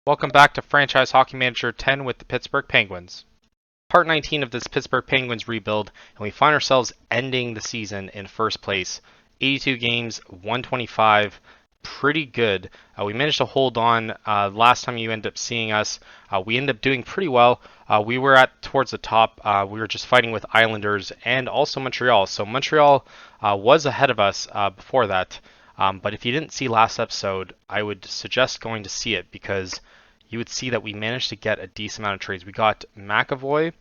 Welcome back to Franchise Hockey Manager 10 with the Pittsburgh Penguins. Part 19 of this Pittsburgh Penguins rebuild, and we find ourselves ending the season in first place. 82 games, 125, pretty good. We managed to hold on. Last time you ended up seeing us, we ended up doing pretty well. We were towards the top. We were just fighting with Islanders and also Montreal. So Montreal was ahead of us before that. But if you didn't see last episode, I would suggest going to see it because you would see that we managed to get a decent amount of trades. We got McAvoy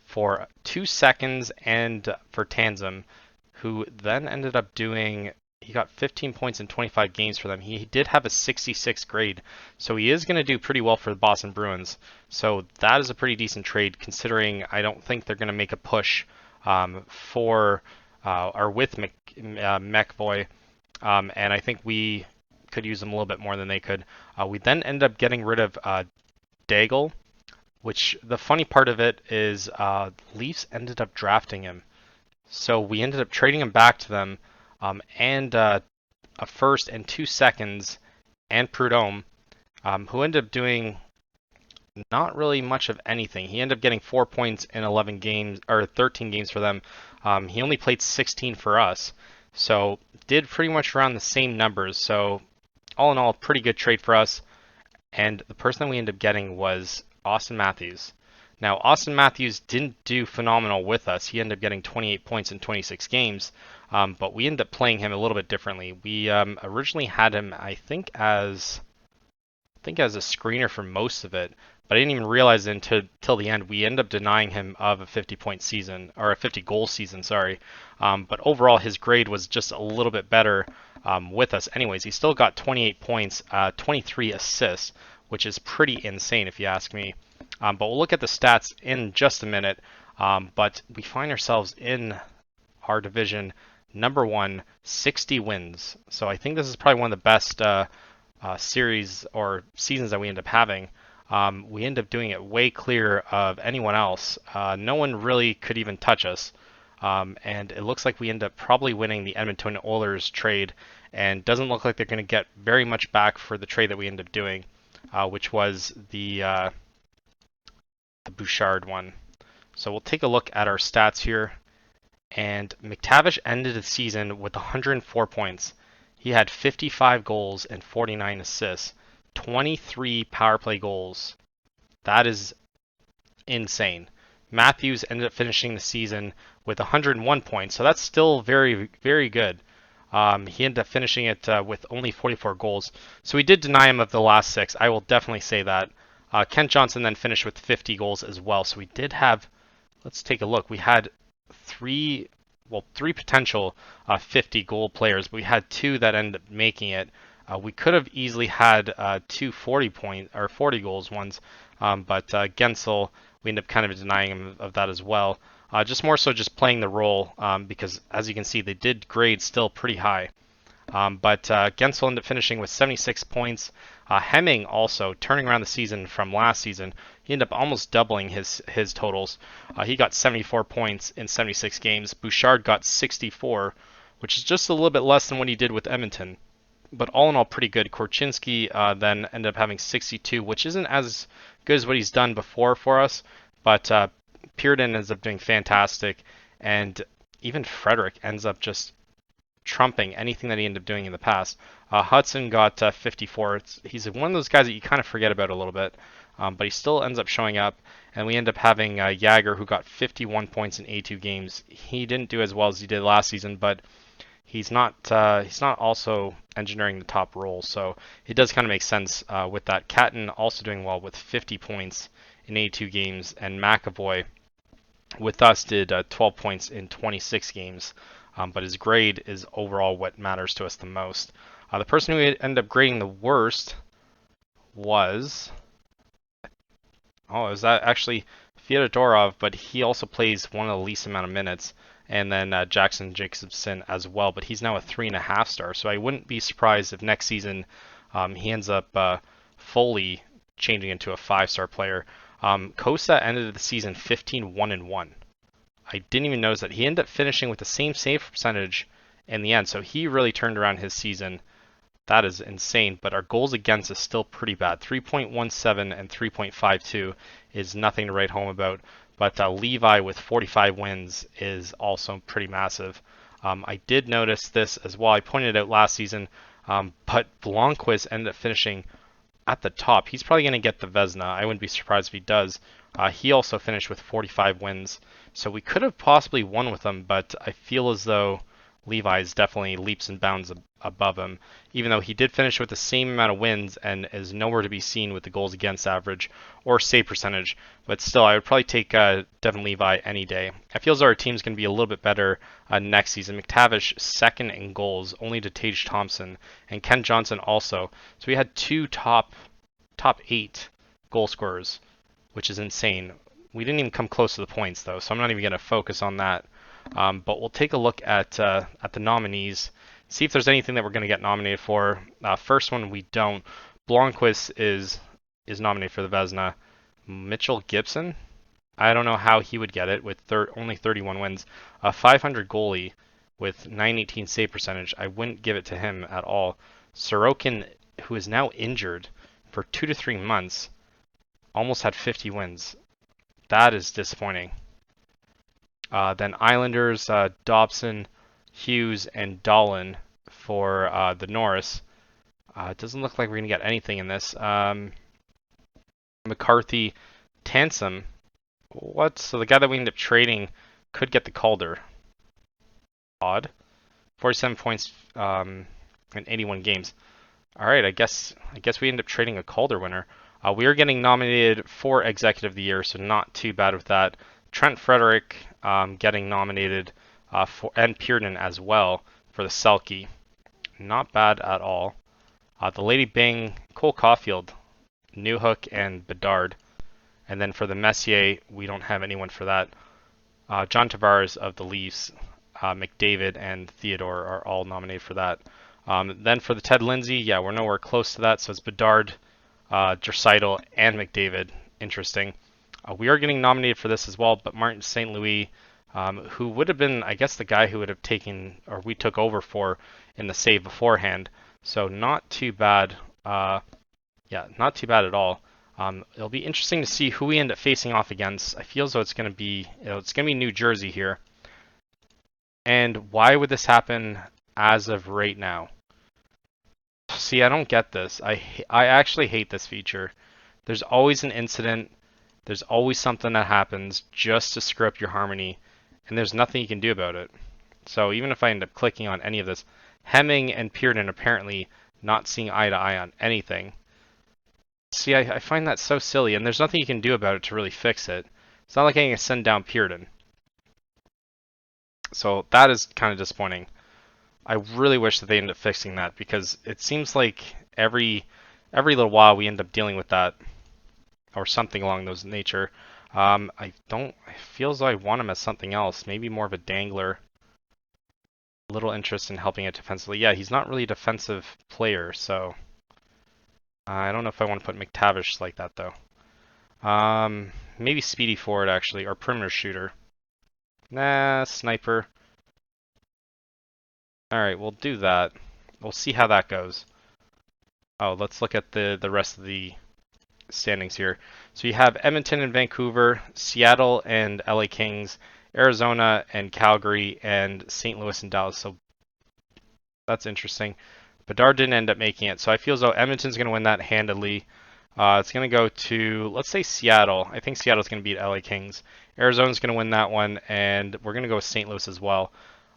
for 2 seconds and for Tanzem, who then ended up he got 15 points in 25 games for them. He did have a 66 grade, so he is going to do pretty well for the Boston Bruins. So that is a pretty decent trade considering I don't think they're going to make a push for or with McAvoy. And I think we could use him a little bit more than they could. We then ended up getting rid of Daigle, which the funny part of it is Leafs ended up drafting him. So we ended up trading him back to them and a first and 2 seconds and Prudhomme, who ended up doing not really much of anything. He ended up getting 4 points in 11 games or 13 games for them. He only played 16 for us. So did pretty much around the same numbers. So all in all, pretty good trade for us. And the person that we ended up getting was Austin Matthews. Now, Austin Matthews didn't do phenomenal with us. He ended up getting 28 points in 26 games, but we ended up playing him a little bit differently. We originally had him, I think, as a screener for most of it, but I didn't even realize it until the end. We ended up denying him of a 50-point season, or a 50-goal season, sorry. But overall, his grade was just a little bit better with us. Anyways, he still got 28 points, 23 assists, which is pretty insane if you ask me. But we'll look at the stats in just a minute. But we find ourselves in our division, number 1, 60 wins. So I think this is probably one of the best series or seasons that we end up having. We end up doing it way clear of anyone else. No one really could even touch us. And it looks like we end up probably winning the Edmonton Oilers trade, and doesn't look like they're going to get very much back for the trade that we end up doing, which was the Bouchard one. So we'll take a look at our stats here. And McTavish ended the season with 104 points. He had 55 goals and 49 assists, 23 power play goals. That is insane. Matthews ended up finishing the season with 101 points, so that's still very, very good. He ended up finishing it with only 44 goals. So we did deny him of the last 6. I will definitely say that. Kent Johnson then finished with 50 goals as well. So we did have, let's take a look. We had three potential 50-goal players, but we had 2 that ended up making it. We could have easily had 2 40 goals ones, but Guentzel, we ended up kind of denying him of that as well. Just more so just playing the role because, as you can see, they did grade still pretty high. But Guentzel ended up finishing with 76 points. Hemming also turning around the season from last season. He ended up almost doubling his totals. He got 74 points in 76 games. Bouchard got 64, which is just a little bit less than what he did with Edmonton. But all in all, pretty good. Korchinski then ended up having 62, which isn't as good as what he's done before for us. But Pearden ends up doing fantastic. And even Frederick ends up just trumping anything that he ended up doing in the past. Hudson got 54. He's one of those guys that you kind of forget about a little bit, but he still ends up showing up. And we end up having Jagger, who got 51 points in 82 games. He didn't do as well as he did last season, but he's not also engineering the top role, so it does kind of make sense with that. Catton also doing well with 50 points in 82 games, and McAvoy with us did 12 points in 26 games. But his grade is overall what matters to us the most. The person who ended up grading the worst was... is that actually Fyodorov, but he also plays one of the least amount of minutes. And then Jaxon Jacobson as well, but he's now a 3.5 star. So I wouldn't be surprised if next season he ends up fully changing into a 5-star player. Kosa ended the season 15-1-1. I didn't even notice that. He ended up finishing with the same save percentage in the end, so he really turned around his season That is insane, but our goals against is still pretty bad. 3.17 and 3.52 is nothing to write home about, but Levi with 45 wins is also pretty massive. I did notice this as well. I pointed it out last season, but Blomqvist ended up finishing at the top. He's probably going to get the Vezina. I wouldn't be surprised if he does. He also finished with 45 wins, so we could have possibly won with him, but I feel as though Levi is definitely leaps and bounds above him, even though he did finish with the same amount of wins and is nowhere to be seen with the goals against average or save percentage. But still, I would probably take Devon Levi any day. I feel as though our team's going to be a little bit better next season. McTavish second in goals, only to Tage Thompson, and Ken Johnson also. So we had two top 8 goal scorers, which is insane. We didn't even come close to the points though, so I'm not even going to focus on that. But we'll take a look at the nominees, see if there's anything that we're going to get nominated for. First one, we don't. Blomqvist is nominated for the Vezina. Mitchell Gibson, I don't know how he would get it with only 31 wins. A 500 goalie with 918 save percentage, I wouldn't give it to him at all. Sorokin, who is now injured for 2 to 3 months, almost had 50 wins. That is disappointing. Then Islanders, Dobson, Hughes, and Dolan for the Norris. It doesn't look like we're going to get anything in this. McCarthy, Tansom. What? So the guy that we ended up trading could get the Calder. Odd. 47 points in 81 games. All right, I guess we end up trading a Calder winner. We are getting nominated for Executive of the Year, so not too bad with that. Trent Frederick getting nominated for, and Pearden as well, for the Selke. Not bad at all. The Lady Bing, Cole Caulfield, Newhook, and Bedard. And then for the Messier, we don't have anyone for that. John Tavares of the Leafs, McDavid, and Theodore are all nominated for that. Then for the Ted Lindsay, yeah, we're nowhere close to that, so it's Bedard, Draisaitl, and McDavid. Interesting. We are getting nominated for this as well, but Martin St. Louis, who would have been, I guess, the guy who would have taken, or we took over for in the save beforehand. So not too bad. Yeah, not too bad at all. It'll be interesting to see who we end up facing off against. I feel as though it's going to be, it's going to be New Jersey here. And why would this happen as of right now? See, I don't get this. I actually hate this feature. There's always an incident. There's always something that happens just to screw up your harmony, and there's nothing you can do about it. So even if I end up clicking on any of this, Hemming and Pearden apparently not seeing eye to eye on anything. See, I find that so silly, and there's nothing you can do about it to really fix it. It's not like I can send down Pearden. So that is kind of disappointing. I really wish that they end up fixing that, because it seems like every little while we end up dealing with that, or something along those nature. I feel as though I want him as something else, maybe more of a dangler. Little interest in helping it defensively. Yeah, he's not really a defensive player, so I don't know if I want to put McTavish like that though. Maybe speedy forward actually, or perimeter shooter. Nah, sniper. All right, we'll do that. We'll see how that goes. Oh, let's look at the rest of the standings here. So you have Edmonton and Vancouver, Seattle and LA Kings, Arizona and Calgary, and St. Louis and Dallas. So that's interesting. Bedard didn't end up making it, so I feel as though Edmonton's going to win that handedly. It's going to go to, let's say, Seattle. I think Seattle's going to beat LA Kings. Arizona's going to win that one, and we're going to go with St. Louis as well.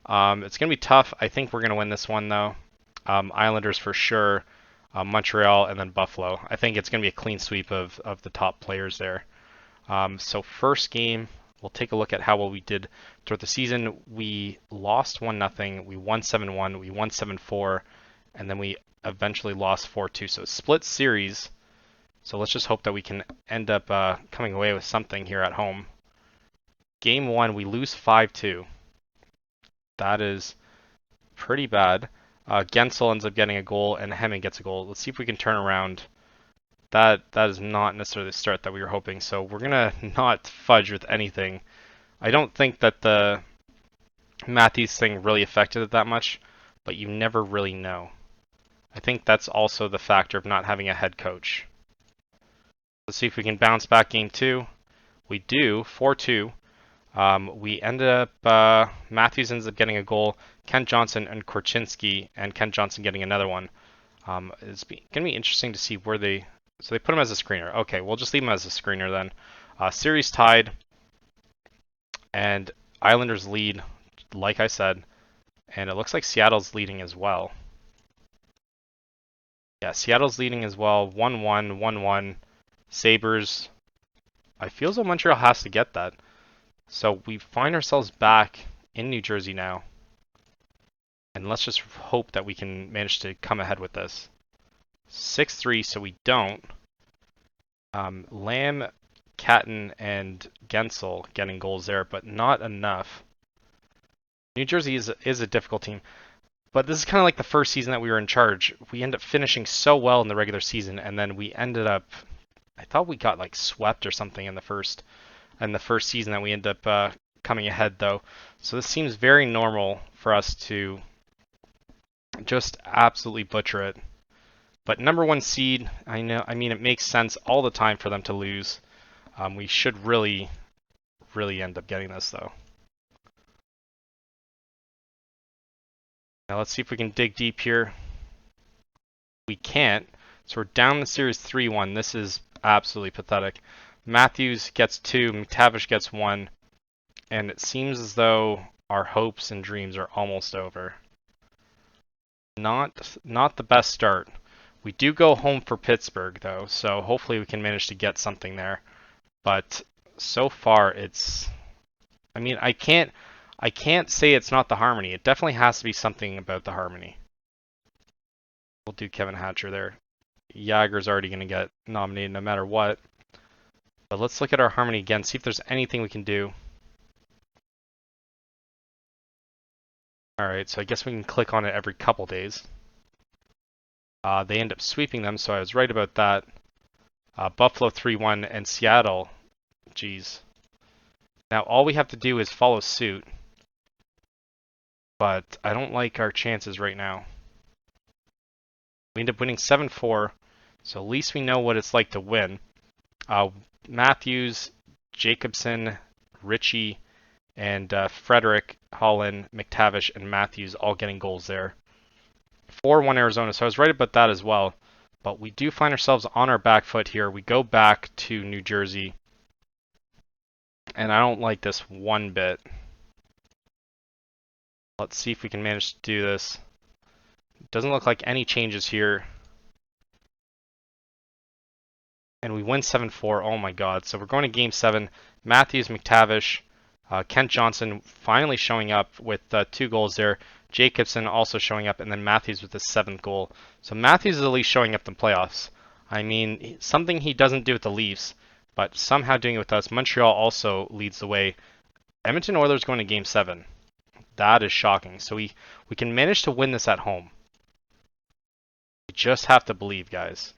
It's going to be tough. I think we're going to win this one, though. Islanders for sure. Montreal, and then Buffalo. I think it's going to be a clean sweep of the top players there. So first game, we'll take a look at how well we did throughout the season. We lost 1-0, we won 7-1, we won 7-4, and then we eventually lost 4-2. So split series. So let's just hope that we can end up coming away with something here at home. Game 1, we lose 5-2. That is pretty bad. Guentzel ends up getting a goal, and Hemming gets a goal. Let's see if we can turn around. That is not necessarily the start that we were hoping, so we're going to not fudge with anything. I don't think that the Matthews thing really affected it that much, but you never really know. I think that's also the factor of not having a head coach. Let's see if we can bounce back game 2. We do, 4-2. We ended up, Matthews ends up getting a goal, Kent Johnson and Korchinski, and Kent Johnson getting another one. It's going to be interesting to see where so they put him as a screener. Okay, we'll just leave him as a screener then. Series tied, and Islanders lead, like I said, and it looks like Seattle's leading as well. Yeah, Seattle's leading as well, 1-1, 1-1. Sabres. I feel as though Montreal has to get that. So we find ourselves back in New Jersey now. And let's just hope that we can manage to come ahead with this. 6-3, so we don't. Lamb, Catton, and Guentzel getting goals there, but not enough. New Jersey is a difficult team. But this is kind of like the first season that we were in charge. We ended up finishing so well in the regular season, and then we ended up... I thought we got like swept or something in the first season that we ended up coming ahead though. So this seems very normal for us to just absolutely butcher it. But number 1 seed, I mean it makes sense all the time for them to lose. We should really end up getting this though. Now let's see if we can dig deep here. We can't. So we're down the series 3-1. This is absolutely pathetic. Matthews gets 2, McTavish gets 1, and it seems as though our hopes and dreams are almost over. Not the best start. We do go home for Pittsburgh though, so hopefully we can manage to get something there. But so far it's, I mean, I can't say it's not the Harmony. It definitely has to be something about the Harmony. We'll do Kevin Hatcher there. Jagger's already going to get nominated no matter what. But let's look at our Harmony again, see if there's anything we can do. Alright, so I guess we can click on it every couple days. They end up sweeping them, so I was right about that. Buffalo 3-1 and Seattle. Geez. Now all we have to do is follow suit. But I don't like our chances right now. We end up winning 7-4, so at least we know what it's like to win. Matthews, Jacobson, Ritchie, and Frederick, Holland, McTavish, and Matthews all getting goals there. 4-1 Arizona, so I was right about that as well. But we do find ourselves on our back foot here. We go back to New Jersey, and I don't like this one bit. Let's see if we can manage to do this. Doesn't look like any changes here. And we win 7-4. Oh my god. So we're going to game 7. Matthews, McTavish, Kent Johnson finally showing up with 2 goals there. Jacobson also showing up, and then Matthews with the 7th goal. So Matthews is at least showing up in the playoffs. I mean, something he doesn't do with the Leafs, but somehow doing it with us. Montreal also leads the way. Edmonton Oilers going to game 7. That is shocking. So we can manage to win this at home. We just have to believe, guys.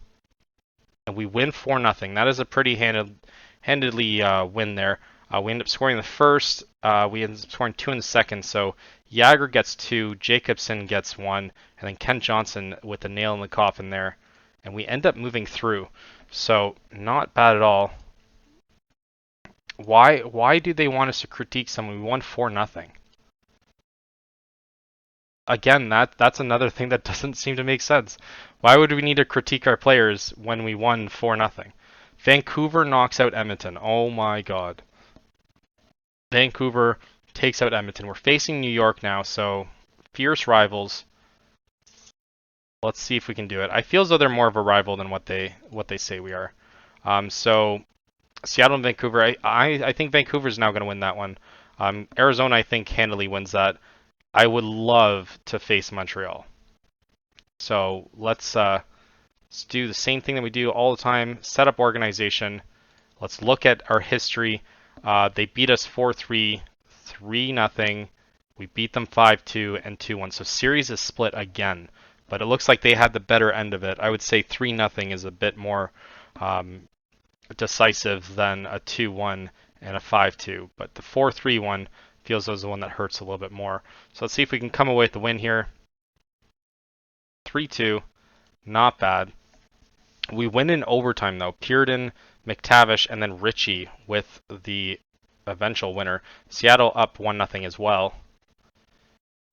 And we win 4-0. That is a pretty handedly win there. We end up scoring the first. We end up scoring 2 in the second. So Jagger gets 2, Jacobson gets 1, and then Kent Johnson with the nail in the coffin there. And we end up moving through. So not bad at all. Why do they want us to critique someone? We won 4-0. Again, that's another thing that doesn't seem to make sense. Why would we need to critique our players when we won 4-0? Vancouver knocks out Edmonton. Oh my god. Vancouver takes out Edmonton. We're facing New York now, so fierce rivals. Let's see if we can do it. I feel as though they're more of a rival than what they say we are. So Seattle and Vancouver. I think Vancouver's now going to win that one. Arizona, I think, handily wins that. I would love to face Montreal. So let's do the same thing that we do all the time. Set up organization. Let's look at our history. They beat us 4-3, 3-0. We beat them 5-2 and 2-1. So series is split again. But it looks like they had the better end of it. I would say 3-0 is a bit more decisive than a 2-1 and a 5-2. But the 4-3 one feels as the one that hurts a little bit more. So let's see if we can come away with the win here. 3-2. Not bad. We win in overtime though. Puritan, McTavish, and then Richie with the eventual winner. Seattle up 1-0 as well.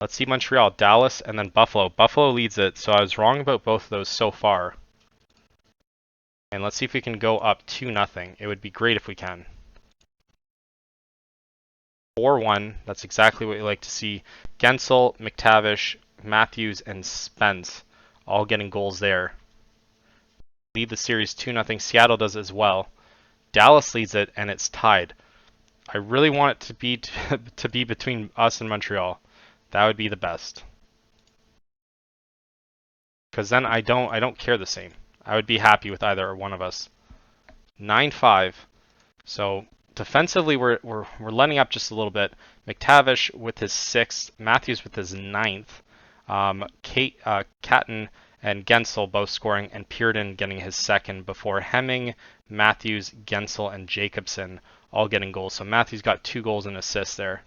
Let's see Montreal, Dallas, and then Buffalo. Buffalo leads it, so I was wrong about both of those so far. And let's see if we can go up 2-0. It would be great if we can. 4-1. That's exactly what we like to see. Guentzel, McTavish, Matthews, and Spence all getting goals there. Lead the series 2-0. Seattle does as well. Dallas leads it, and it's tied. I really want it to be between us and Montreal. That would be the best. Because then I don't care the same. I would be happy with either one of us. 9-5. So defensively we're letting up just a little bit. McTavish with his 6th, Matthews with his 9th, Catton and Guentzel both scoring, and Puritan getting his 2nd before Hemming, Matthews, Guentzel, and Jacobson all getting goals. So Matthews got 2 goals and assists there.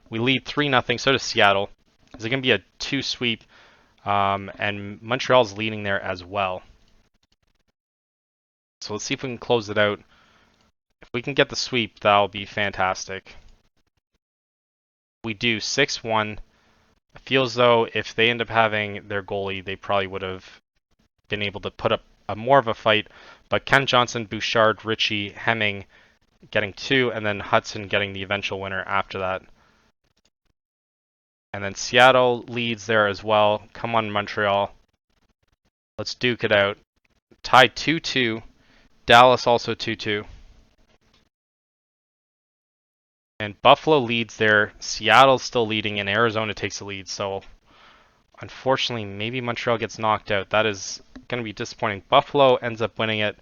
We lead 3-0. So does Seattle. Is it going to be a 2 sweep? And Montreal's leading there as well. So let's see if we can close it out. If we can get the sweep, that'll be fantastic. We do 6-1. It feels though if they end up having their goalie, they probably would have been able to put up more of a fight. But Ken Johnson, Bouchard, Richie, Hemming getting 2, and then Hudson getting the eventual winner after that. And then Seattle leads there as well. Come on, Montreal. Let's duke it out. Tied 2-2. Dallas also 2-2. And Buffalo leads there. Seattle's still leading, and Arizona takes the lead. So, unfortunately, maybe Montreal gets knocked out. That is going to be disappointing. Buffalo ends up winning it.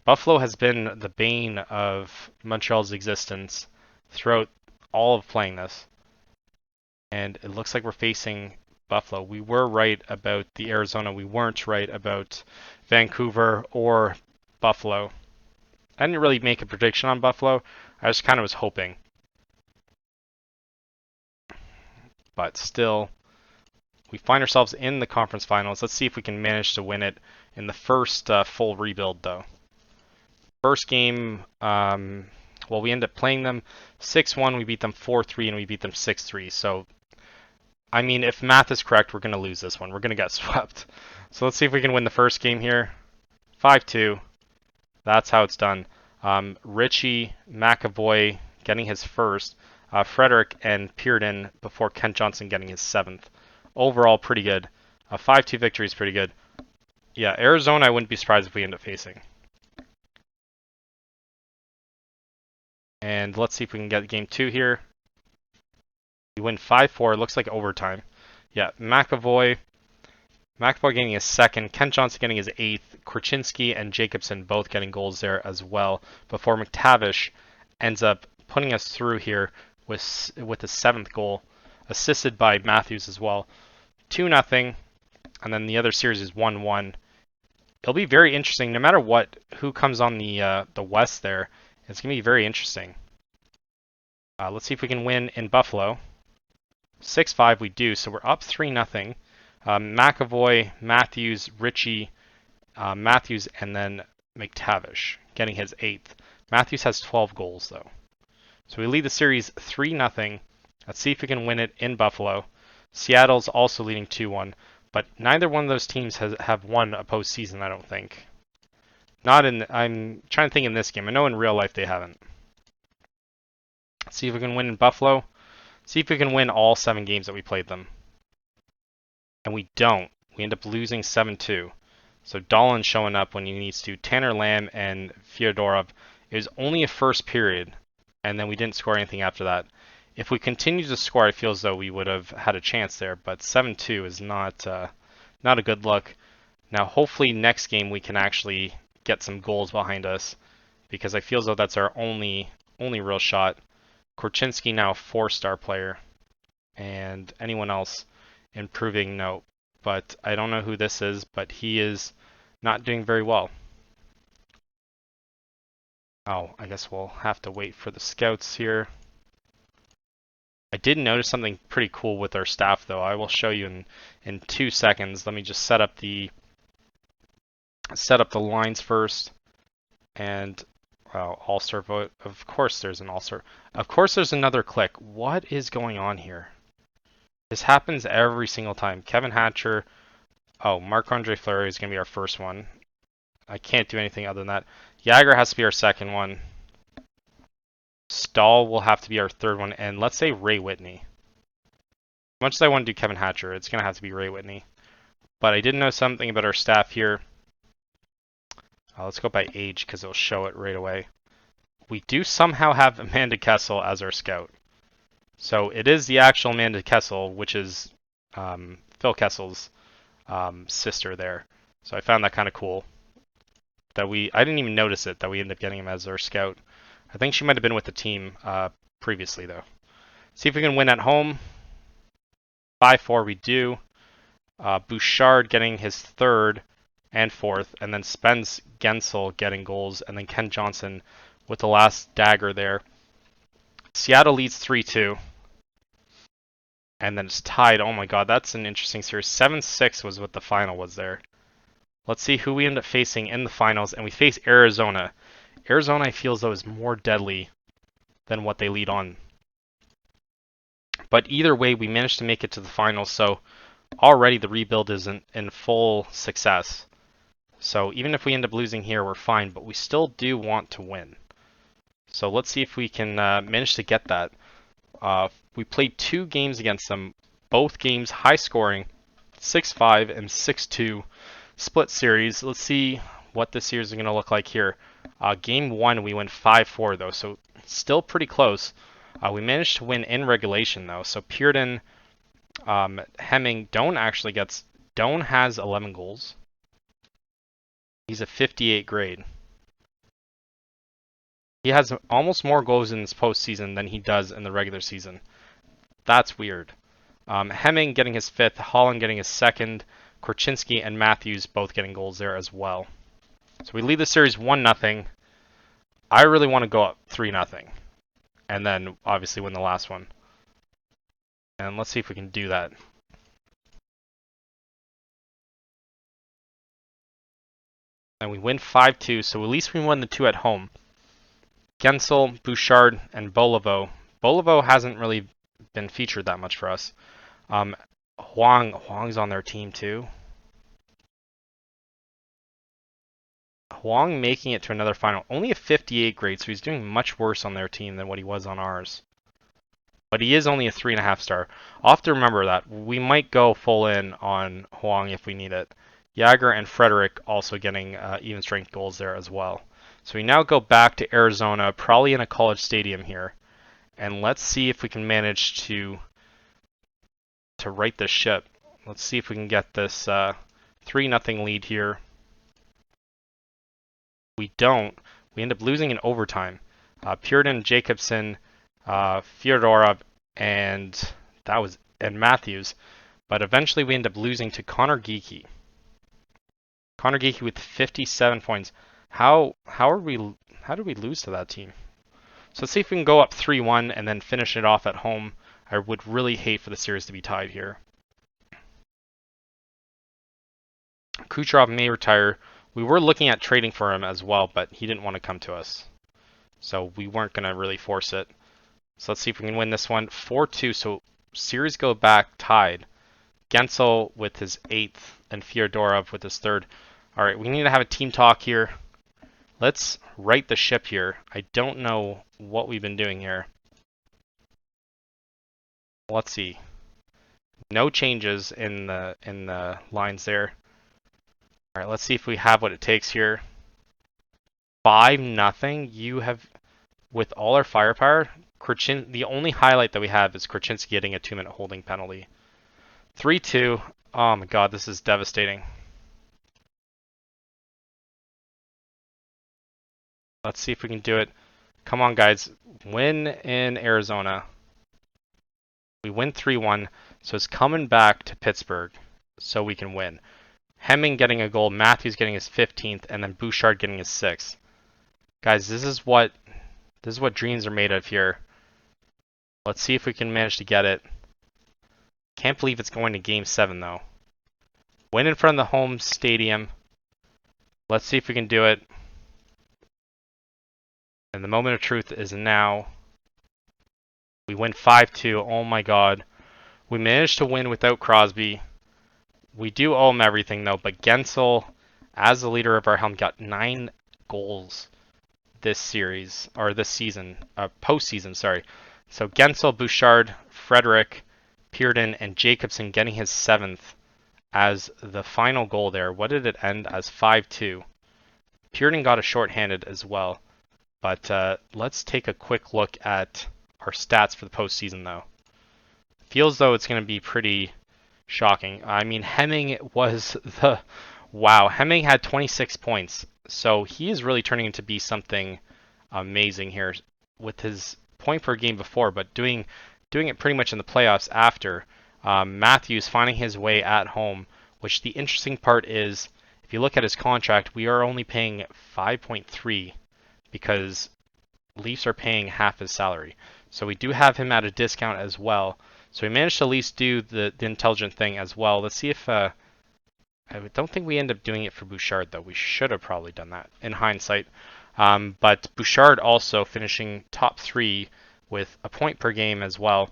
Buffalo has been the bane of Montreal's existence throughout all of playing this. And it looks like we're facing Buffalo. We were right about the Arizona. We weren't right about Vancouver or Buffalo. I didn't really make a prediction on Buffalo. I just kind of was hoping. But still, we find ourselves in the conference finals. Let's see if we can manage to win it in the first full rebuild, though. First game, well, we end up playing them 6-1. We beat them 4-3, and we beat them 6-3. So, I mean, if math is correct, we're going to lose this one. We're going to get swept. So let's see if we can win the first game here. 5-2. That's how it's done. Richie McAvoy getting his first. Frederick and Puritan before Kent Johnson getting his 7th. Overall, pretty good. A 5-2 victory is pretty good. Yeah, Arizona, I wouldn't be surprised if we end up facing. And let's see if we can get game 2 here. We win 5-4. Looks like overtime. Yeah, McAvoy getting his 2nd. Kent Johnson getting his 8th. Korchinski and Jacobson both getting goals there as well. Before McTavish ends up putting us through here with the 7th goal, assisted by Matthews as well. 2-0, and then the other series is 1-1. It'll be very interesting, no matter who comes on the West there. It's gonna be very interesting. Let's see if we can win in Buffalo. 6-5 we do, so we're up 3-0. McAvoy, Matthews, Richie, Matthews, and then McTavish getting his 8th. Matthews has 12 goals though. So we lead the series 3-0. Let's see if we can win it in Buffalo. Seattle's also leading 2-1, but neither one of those teams have won a postseason, I don't think. I'm trying to think in this game. I know in real life they haven't. Let's see if we can win in Buffalo. See if we can win all 7 games that we played them. And we don't. We end up losing 7-2. So Dolan showing up when he needs to. Tanner Lamb and Fyodorov. It was only a first period, and then we didn't score anything after that. If we continue to score, I feel as though we would have had a chance there, but 7-2 is not a good look. Now, hopefully next game we can actually get some goals behind us, because I feel as though that's our only real shot. Korchinski now a 4-star player, and anyone else improving, no. But I don't know who this is, but he is not doing very well. Oh, I guess we'll have to wait for the scouts here. I did notice something pretty cool with our staff, though. I will show you in 2 seconds. Let me just set up the set up the lines first, and all-star vote. Of course there's an all-star. Of course there's another click. What is going on here? This happens every single time. Kevin Hatcher. Oh, Marc-Andre Fleury is going to be our first one. I can't do anything other than that. Jagr has to be our second one. Stahl will have to be our third one. And let's say Ray Whitney. As much as I want to do Kevin Hatcher, it's going to have to be Ray Whitney. But I did know something about our staff here. Let's go by age because it'll show it right away. We do somehow have Amanda Kessel as our scout. So it is the actual Amanda Kessel, which is Phil Kessel's sister there. So I found that kind of cool. I didn't even notice it, that we ended up getting him as our scout. I think she might have been with the team previously, though. See if we can win at home. 5-4 we do. Bouchard getting his third and fourth, and then Spence Guentzel getting goals, and then Ken Johnson with the last dagger there. Seattle leads 3-2. And then it's tied. Oh my god, that's an interesting series. 7-6 was what the final was there. Let's see who we end up facing in the finals, and we face Arizona. Arizona, I feel as though, is more deadly than what they lead on. But either way, we managed to make it to the finals, so already the rebuild is in full success. So even if we end up losing here, we're fine, but we still do want to win. So let's see if we can manage to get that. We played 2 games against them, both games high scoring, 6-5 and 6-2 split series. Let's see what this series is going to look like here. Game 1 we went 5-4 though, so still pretty close. We managed to win in regulation though, so Pearden, Hemming, Doan has 11 goals. He's a 58 grade. He has almost more goals in this postseason than he does in the regular season. That's weird. Hemming getting his 5th, Holland getting his 2nd, Korchinski and Matthews both getting goals there as well. So we lead the series 1-0. I really want to go up 3-0. And then obviously win the last one. And let's see if we can do that. And we win 5-2, so at least we won the 2 at home. Guentzel, Bouchard, and Bolivo. Bolivo hasn't really been featured that much for us. Huang's on their team too. Huang making it to another final. Only a 58 grade, so he's doing much worse on their team than what he was on ours. But he is only a 3.5 star. I'll have to remember that. We might go full in on Huang if we need it. Jagr and Frederick also getting even strength goals there as well. So we now go back to Arizona, probably in a college stadium here. And let's see if we can manage to right this ship. Let's see if we can get this 3-0 lead here. We don't. We end up losing in overtime. Puritan, Jacobson, Fyodorov, and Matthews. But eventually we end up losing to Connor Geekie. Connor Geekie with 57 points. How did we lose to that team? So let's see if we can go up 3-1 and then finish it off at home. I would really hate for the series to be tied here. Kucherov may retire. We were looking at trading for him as well, but he didn't want to come to us. So we weren't going to really force it. So let's see if we can win this one. 4-2, so series go back tied. Guentzel with his 8th and Fyodorov with his 3rd. All right, we need to have a team talk here. Let's right the ship here. I don't know what we've been doing here. Let's see. No changes in the lines there. All right, let's see if we have what it takes here. 5-0. You have, with all our firepower, the only highlight that we have is Korchinski getting a 2-minute holding penalty. 3-2. Oh my god, this is devastating. Let's see if we can do it. Come on, guys. Win in Arizona. We win 3-1, so it's coming back to Pittsburgh so we can win. Hemming getting a goal, Matthews getting his 15th, and then Bouchard getting his 6th. Guys, this is what dreams are made of here. Let's see if we can manage to get it. Can't believe it's going to Game 7, though. Win in front of the home stadium. Let's see if we can do it. And the moment of truth is now. We win 5-2. Oh my god. We managed to win without Crosby. We do owe him everything though, but Guentzel, as the leader of our helm, got 9 goals this series, or this season, postseason, sorry. So Guentzel, Bouchard, Frederick, Pearden, and Jacobson getting his 7th as the final goal there. What did it end as? 5-2. Pearden got a shorthanded as well. But let's take a quick look at our stats for the postseason though. Feels though it's going to be pretty shocking. I mean, Hemming was the... Wow, Hemming had 26 points. So he is really turning into be something amazing here with his point per game before, but doing it pretty much in the playoffs after. Matthews finding his way at home, which the interesting part is, if you look at his contract, we are only paying 5.3 because Leafs are paying half his salary. So we do have him at a discount as well. So we managed to at least do the intelligent thing as well. Let's see if... I don't think we end up doing it for Bouchard, though. We should have probably done that in hindsight. But Bouchard also finishing top 3 with a point per game as well.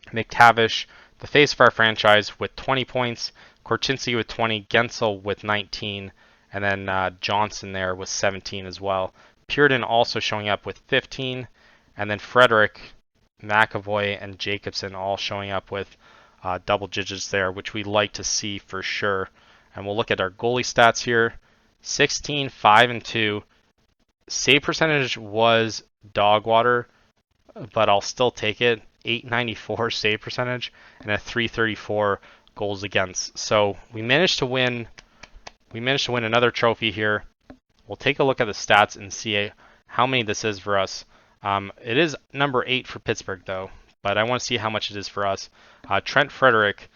McTavish, the face of our franchise, with 20 points. Korchinski with 20. Guentzel with 19. And then Johnson there with 17 as well. Pearden also showing up with 15. And then Frederick, McAvoy, and Jacobson all showing up with double digits there, which we like to see for sure. And we'll look at our goalie stats here. 16, 5, and 2. Save percentage was dog water, but I'll still take it. 894 save percentage and a 334 goals against. So we managed to win. We managed to win another trophy here. We'll take a look at the stats and see how many this is for us. It is number 8 for Pittsburgh though, but I want to see how much it is for us. Trent Frederick,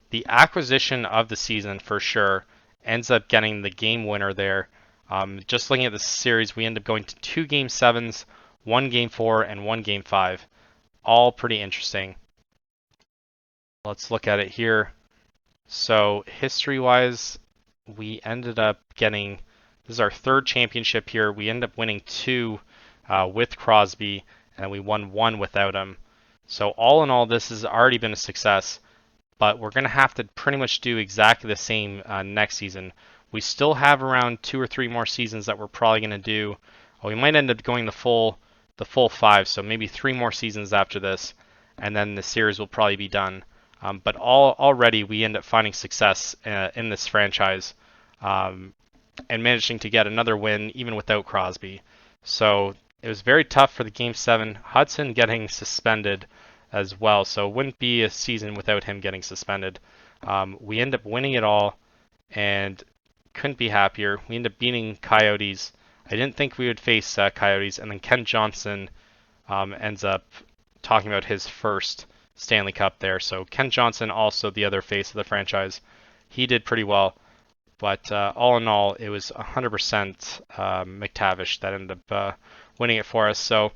the acquisition of the season for sure, ends up getting the game winner there. Just looking at the series, we end up going to 2 Game 7s, 1 Game 4, and 1 Game 5. All pretty interesting. Let's look at it here. So history-wise, we ended up getting, this is our 3rd championship here. We ended up winning 2 with Crosby, and we won 1 without him. So all in all, this has already been a success, but we're going to have to pretty much do exactly the same next season. We still have around 2 or 3 more seasons that we're probably going to do. We might end up going the full 5, so maybe 3 more seasons after this, and then the series will probably be done. But already we end up finding success in this franchise and managing to get another win even without Crosby. So it was very tough for the Game 7. Hudson getting suspended as well, so it wouldn't be a season without him getting suspended. We end up winning it all and couldn't be happier. We end up beating Coyotes. I didn't think we would face Coyotes, and then Ken Johnson ends up talking about his first Stanley Cup there. So Ken Johnson, also the other face of the franchise, he did pretty well. But all in all, it was 100% McTavish that ended up winning it for us. So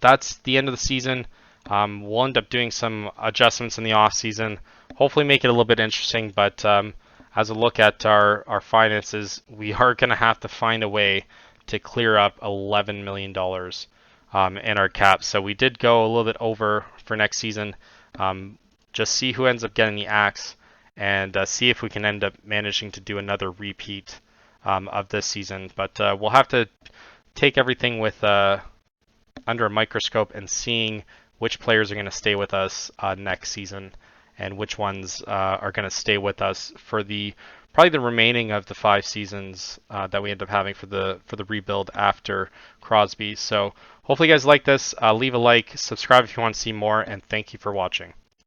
that's the end of the season. We'll end up doing some adjustments in the off season. Hopefully make it a little bit interesting. But as a look at our finances, we are going to have to find a way to clear up $11 million in our cap. So we did go a little bit over for next season. Just see who ends up getting the axe and see if we can end up managing to do another repeat of this season. But we'll have to take everything with under a microscope and seeing which players are going to stay with us next season and which ones are going to stay with us for probably the remaining of the 5 seasons that we end up having for the rebuild after Crosby. So hopefully you guys like this. Leave a like, subscribe if you want to see more, and thank you for watching.